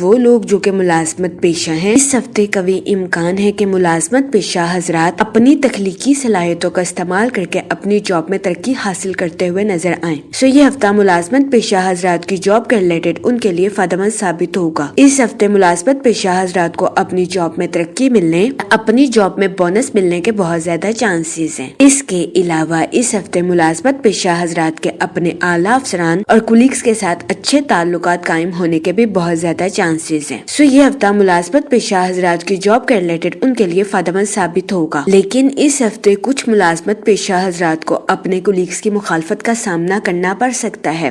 وہ لوگ جو کہ ملازمت پیشہ ہیں، اس ہفتے قوی امکان ہے کہ ملازمت پیشہ حضرات اپنی تخلیقی صلاحیتوں کا استعمال کر کے اپنی جاب میں ترقی حاصل کرتے ہوئے نظر آئیں۔ یہ ہفتہ ملازمت پیشہ حضرات کی جاب کے ریلیٹڈ ان کے لیے فائدہ مند ثابت ہوگا۔ اس ہفتے ملازمت پیشہ حضرات کو اپنی جاب میں ترقی ملنے، اپنی جاب میں بونس ملنے کے بہت زیادہ چانسز ہیں۔ اس کے علاوہ اس ہفتے ملازمت پیشہ حضرات کے اپنے اعلیٰ افسران اور کولیگز کے ساتھ اچھے تعلقات قائم ہونے کے بھی بہت زیادہ چانسز ہیں۔ یہ ہفتہ ملازمت پیشہ حضرات کی جاب کے ریلیٹڈ ان کے لیے فائدہ مند ثابت ہوگا، لیکن اس ہفتے کچھ ملازمت پیشہ حضرات کو اپنے کولیگز کی مخالفت کا سامنا کرنا پڑ سکتا ہے۔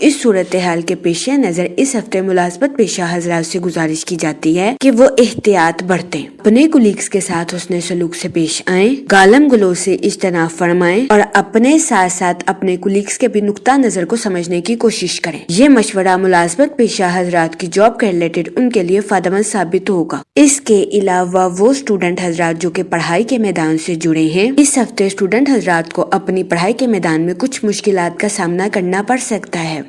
اس صورتحال کے پیش نظر اس ہفتے ملازمت پیشہ حضرات سے گزارش کی جاتی ہے کہ وہ احتیاط برتیں، اپنے کولیگز کے ساتھ حسن سلوک سے پیش آئیں، گالم گلوچ سے اجتناب فرمائیں اور اپنے ساتھ ساتھ اپنے کولیگز کے بھی نقطہ نظر کو سمجھنے کی کوشش کریں۔ یہ مشورہ ملازمت پیشہ حضرات کی جاب کے ریلیٹڈ ان کے لیے فائدہ مند ثابت ہوگا۔ اس کے علاوہ وہ اسٹوڈنٹ حضرات جو کہ پڑھائی کے میدان سے جڑے ہیں، اس ہفتے اسٹوڈنٹ حضرات کو اپنی پڑھائی کے میدان میں کچھ مشکلات کا سامنا کرنا پڑ سکتا ہے۔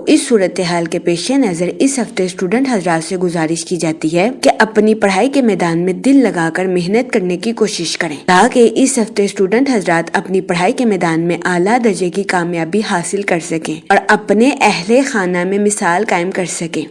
اس صورتحال کے پیش نظر اس ہفتے اسٹوڈنٹ حضرات سے گزارش کی جاتی ہے کہ اپنی پڑھائی کے میدان میں دل لگا کر محنت کرنے کی کوشش کریں تاکہ اس ہفتے اسٹوڈنٹ حضرات اپنی پڑھائی کے میدان میں اعلیٰ درجے کی کامیابی حاصل کر سکیں اور اپنے اہل خانہ میں مثال قائم کر سکیں۔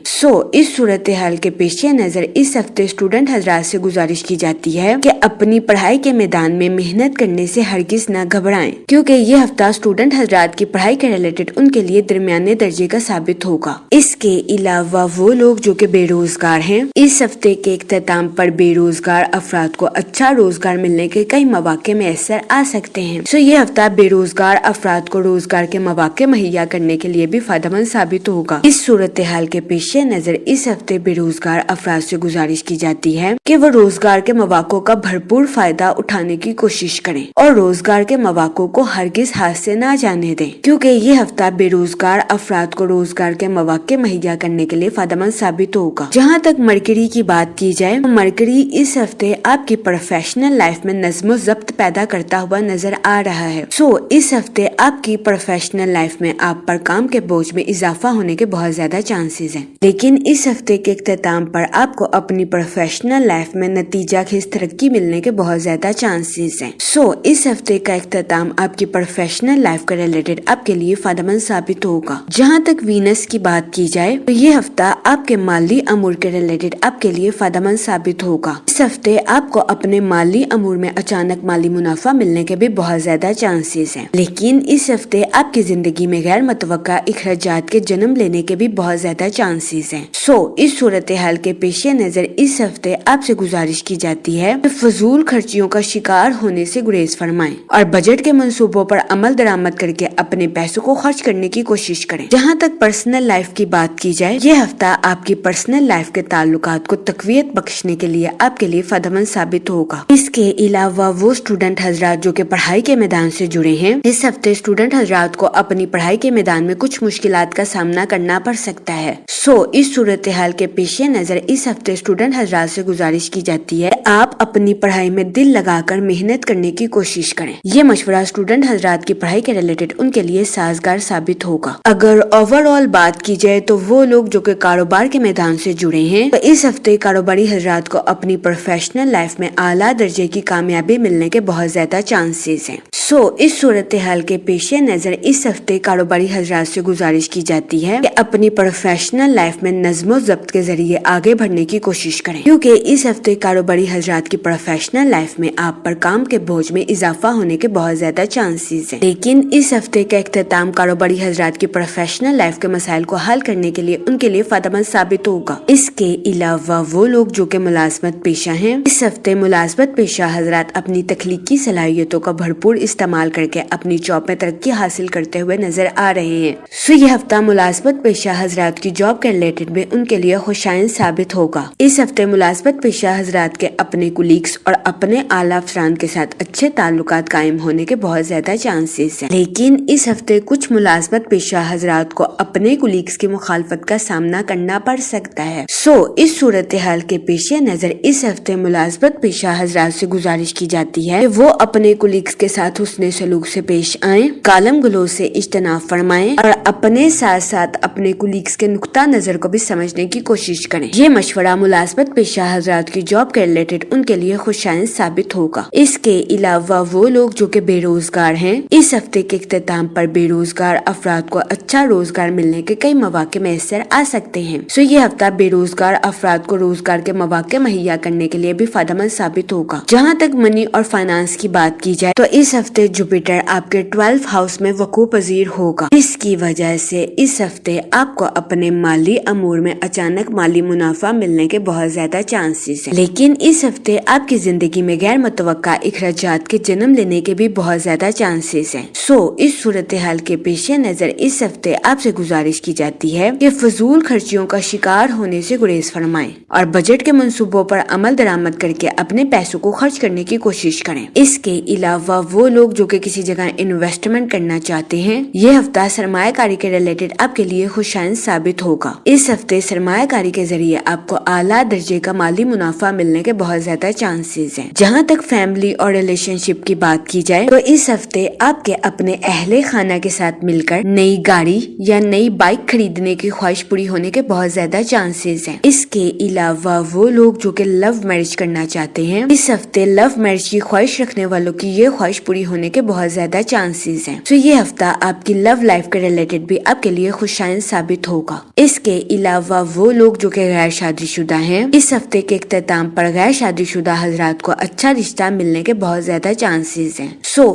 اس صورتحال کے پیش نظر اس ہفتے اسٹوڈنٹ حضرات سے گزارش کی جاتی ہے کہ اپنی پڑھائی کے میدان میں محنت کرنے سے ہرگز نہ گھبرائیں، کیونکہ یہ ہفتہ اسٹوڈنٹ حضرات کی پڑھائی کے ریلیٹڈ ان کے لیے درمیانے درجے کا ثابت ہوگا۔ اس کے علاوہ وہ لوگ جو کہ بے روزگار ہیں، اس ہفتے کے اختتام پر بے روزگار افراد کو اچھا روزگار ملنے کے کئی مواقع میسر آ سکتے ہیں۔ یہ ہفتہ بے روزگار افراد کو روزگار کے مواقع مہیا کرنے کے لیے بھی فائدہ مند ثابت ہوگا۔ اس صورتحال کے پیش نظر اس ہفتے بے روزگار افراد سے گزارش کی جاتی ہے کہ وہ روزگار کے مواقع کا بھرپور فائدہ اٹھانے کی کوشش کریں اور روزگار کے مواقع کو ہرگز ہاتھ سے نہ جانے دیں، کیونکہ یہ ہفتہ بے روزگار افراد کو روزگار کے مواقع مہیا کرنے کے لیے فائدہ مند ثابت ہوگا۔ جہاں تک مرکری کی بات کی جائے، مرکری اس ہفتے آپ کی پروفیشنل لائف میں نظم و ضبط پیدا کرتا ہوا نظر آ رہا ہے۔ اس ہفتے آپ کی پروفیشنل لائف میں آپ پر کام کے بوجھ میں اضافہ ہونے کے بہت زیادہ چانسز ہیں، لیکن اس ہفتے کے اختتام پر آپ کو اپنی پروفیشنل لائف میں نتیجہ خیز ترقی ملنے کے بہت زیادہ چانسز ہیں۔ اس ہفتے کا اختتام آپ کی پروفیشنل لائف کے ریلیٹڈ آپ کے لیے فائدہ مند ثابت ہوگا۔ جہاں تک وینس کی بات کی جائے تو یہ ہفتہ آپ کے مالی امور کے ریلیٹڈ آپ کے لیے فائدہ مند ثابت ہوگا۔ اس ہفتے آپ کو اپنے مالی امور میں اچانک مالی منافع ملنے کے بھی بہت زیادہ چانسز ہیں، لیکن اس ہفتے آپ کی زندگی میں غیر متوقع اخراجات کے جنم لینے کے بھی بہت زیادہ چانسز ہیں۔ اس صورتحال کے پیش نظر اس ہفتے آپ سے گزارش کی جاتی ہے کہ فضول خرچیوں کا شکار ہونے سے گریز فرمائیں اور بجٹ کے منصوبوں پر عمل درآمد کر کے اپنے پیسوں کو خرچ کرنے کی کوشش کریں۔ جہاں تک پرسنل لائف کی بات کی جائے، یہ ہفتہ آپ کی پرسنل لائف کے تعلقات کو تقویت بخشنے کے لیے آپ کے لیے فائدہ مند ثابت ہوگا۔ اس کے علاوہ وہ اسٹوڈنٹ حضرات جو کہ پڑھائی کے میدان سے جڑے ہیں، اس ہفتے اسٹوڈنٹ حضرات کو اپنی پڑھائی کے میدان میں کچھ مشکلات کا سامنا کرنا پڑ سکتا ہے۔ اس صورتحال کے پیش نظر اس ہفتے اسٹوڈنٹ حضرات سے گزارش کی جاتی ہے کہ آپ اپنی پڑھائی میں دل لگا کر محنت کرنے کی کوشش کریں۔ یہ مشورہ اسٹوڈنٹ حضرات کی پڑھائی کے ریلیٹڈ ان کے لیے سازگار ثابت ہوگا۔ اگر اوور آل بات کی جائے تو وہ لوگ جو کہ کاروبار کے میدان سے جڑے ہیں، تو اس ہفتے کاروباری حضرات کو اپنی پروفیشنل لائف میں اعلیٰ درجے کی کامیابی ملنے کے بہت زیادہ چانسز ہیں۔ اس صورتحال کے پیش نظر اس ہفتے کاروباری حضرات سے گزارش کی جاتی ہے کہ اپنی پروفیشنل لائف میں نظم و ضبط کے ذریعے آگے بڑھنے کی کوشش کریں، کیونکہ اس ہفتے کاروباری حضرات کی پروفیشنل لائف میں آپ پر کام کے بوجھ میں اضافہ ہونے کے بہت زیادہ چانسز ہیں، لیکن اس ہفتے کا اختتام کاروباری حضرات کی پروفیشنل لائف کے مسائل کو حل کرنے کے لیے ان کے لیے فائدہ مند ثابت ہوگا۔ اس کے علاوہ وہ لوگ جو کہ ملازمت پیشہ ہیں، اس ہفتے ملازمت پیشہ حضرات اپنی تخلیقی صلاحیتوں کا بھرپور استعمال کر کے اپنی جاب میں ترقی حاصل کرتے ہوئے نظر آ رہے ہیں۔ یہ ہفتہ ملازمت پیشہ حضرات کی جاب کے ریلیٹڈ بھی ان کے لیے خوشائن ثابت ہوگا۔ اس ہفتے ملازمت پیشہ حضرات کے اپنے کولیگز اور اپنے اعلیٰ افسران کے ساتھ اچھے تعلقات قائم ہونے کے بہت زیادہ چانسز ہیں، لیکن اس ہفتے کچھ ملازمت پیشہ حضرات کو اپنے کولیگز کی مخالفت کا سامنا کرنا پڑ سکتا ہے۔ اس صورتحال کے پیش نظر اس ہفتے ملازمت پیشہ حضرات سے گزارش کی جاتی ہے کہ وہ اپنے کولیگز کے ساتھ حسن سلوک سے پیش آئیں، گالم گلوچ سے اجتناب فرمائیں اور اپنے ساتھ ساتھ اپنے کولیگز کے نقطہ نظر کو بھی سمجھنے کی کوشش کریں۔ یہ مشورہ ملازمت پیشہ حضرات کی جاب کے ریلیٹڈ ان کے لیے خوشائند ثابت ہوگا۔ اس کے علاوہ وہ لوگ جو کہ بے روزگار ہیں، اس ہفتے کے اختتام پر بے روزگار افراد کو اچھا روزگار ملنے کے کئی مواقع میسر آ سکتے ہیں۔ یہ ہفتہ بے روزگار افراد کو روزگار کے مواقع مہیا کرنے کے لیے بھی فائدہ مند ثابت ہوگا۔ جہاں تک منی اور فائنانس کی بات کی جائے تو اس ہفتے جوپیٹر آپ کے 12 ہاؤس میں وقوع پذیر ہوگا۔ اس کی وجہ سے اس ہفتے آپ کو اپنے مالی امور میں اچانک مالی منافع ملنے کے بہت زیادہ چانسز ہیں، لیکن اس ہفتے آپ کی زندگی میں غیر متوقع اخراجات کے جنم لینے کے بھی بہت زیادہ چانسز ہیں۔ اس صورتحال کے پیش نظر اس ہفتے آپ سے گزارش کی جاتی ہے کہ فضول خرچیوں کا شکار ہونے سے گریز فرمائیں اور بجٹ کے منصوبوں پر عمل درآمد کر کے اپنے پیسوں کو خرچ کرنے کی کوشش کریں۔ اس کے علاوہ وہ لوگ جو کہ کسی جگہ انویسٹمنٹ کرنا چاہتے ہیں، یہ ہفتہ سرمایہ کاری کے ریلیٹڈ آپ کے لیے خوشائند ثابت ہوگا۔ اس ہفتے سرمایہ کاری کے ذریعے آپ کو اعلیٰ درجے کا مالی منافع ملنے کے بہت زیادہ چانسز ہیں۔ جہاں تک فیملی اور ریلیشن شپ کی بات کی جائے تو اس ہفتے آپ کے اپنے اہل خانہ کے ساتھ مل کر نئی گاڑی یا نئی بائک خریدنے کی خواہش پوری ہونے کے بہت زیادہ چانسز ہیں۔ اس کے علاوہ وہ لوگ جو کہ لو میرج کرنا چاہتے ہیں، اس ہفتے لو میرج کی خواہش رکھنے والوں کی یہ خواہش پوری ہونے کے بہت زیادہ چانسز ہیں۔ یہ ہفتہ آپ کی لو لائف کے ریلیٹڈ بھی آپ کے لیے خوشائند ثابت ہوگا۔ اس کے علاوہ وہ لوگ جو کہ غیر شادی شدہ ہیں، اس ہفتے کے اختتام پر غیر شادی شدہ حضرات کو اچھا رشتہ ملنے کے بہت زیادہ چانسز ہیں۔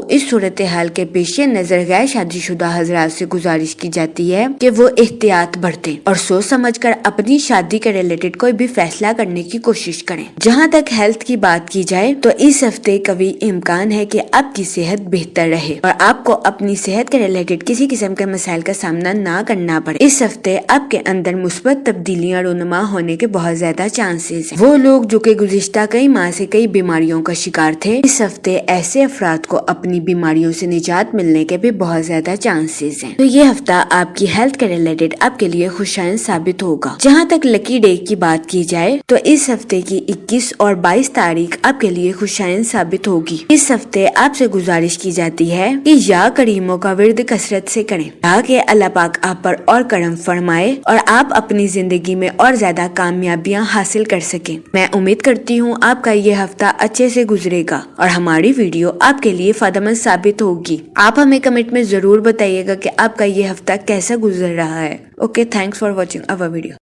اس صورتحال کے پیش نظر غیر شادی شدہ حضرات سے گزارش کی جاتی ہے کہ وہ احتیاط برتیں اور سوچ سمجھ کر اپنی شادی کے ریلیٹڈ کوئی بھی فیصلہ کرنے کی کوشش کریں۔ جہاں تک ہیلتھ کی بات کی جائے تو اس ہفتے قوی امکان ہے کہ آپ کی صحت بہتر رہے اور آپ کو اپنی صحت کے ریلیٹڈ کسی قسم کے مسائل کا سامنا نہ کرنا پڑے۔ اس ہفتے آپ کے اندر مثبت تبدیلیاں رونما ہونے کے بہت زیادہ چانسز ہیں۔ وہ لوگ جو کہ گزشتہ کئی ماہ سے کئی بیماریوں کا شکار تھے، اس ہفتے ایسے افراد کو اپنی بیماریوں سے نجات ملنے کے بھی بہت زیادہ چانسز ہیں۔ یہ ہفتہ آپ کی ہیلتھ کے ریلیٹڈ آپ کے لیے خوشائند ثابت ہوگا۔ جہاں تک لکی ڈے کی بات کی جائے تو اس ہفتے کی 21 اور 22 تاریخ آپ کے لیے خوشائند ثابت ہوگی۔ اس ہفتے آپ سے گزارش کی جاتی ہے کہ یا کریموں کا ورد کثرت سے کریں تاکہ اللہ پاک آپ پر اور کرم فرمائے اور آپ اپنی زندگی میں اور زیادہ کامیابیاں حاصل کر سکیں۔ میں امید کرتی ہوں آپ کا یہ ہفتہ اچھے سے گزرے گا اور ہماری ویڈیو آپ کے لیے فائدہ مند ثابت ہوگی۔ آپ ہمیں کمنٹ میں ضرور بتائیے گا کہ آپ کا یہ ہفتہ کیسا گزر رہا ہے۔ Okay, thanks for watching our video.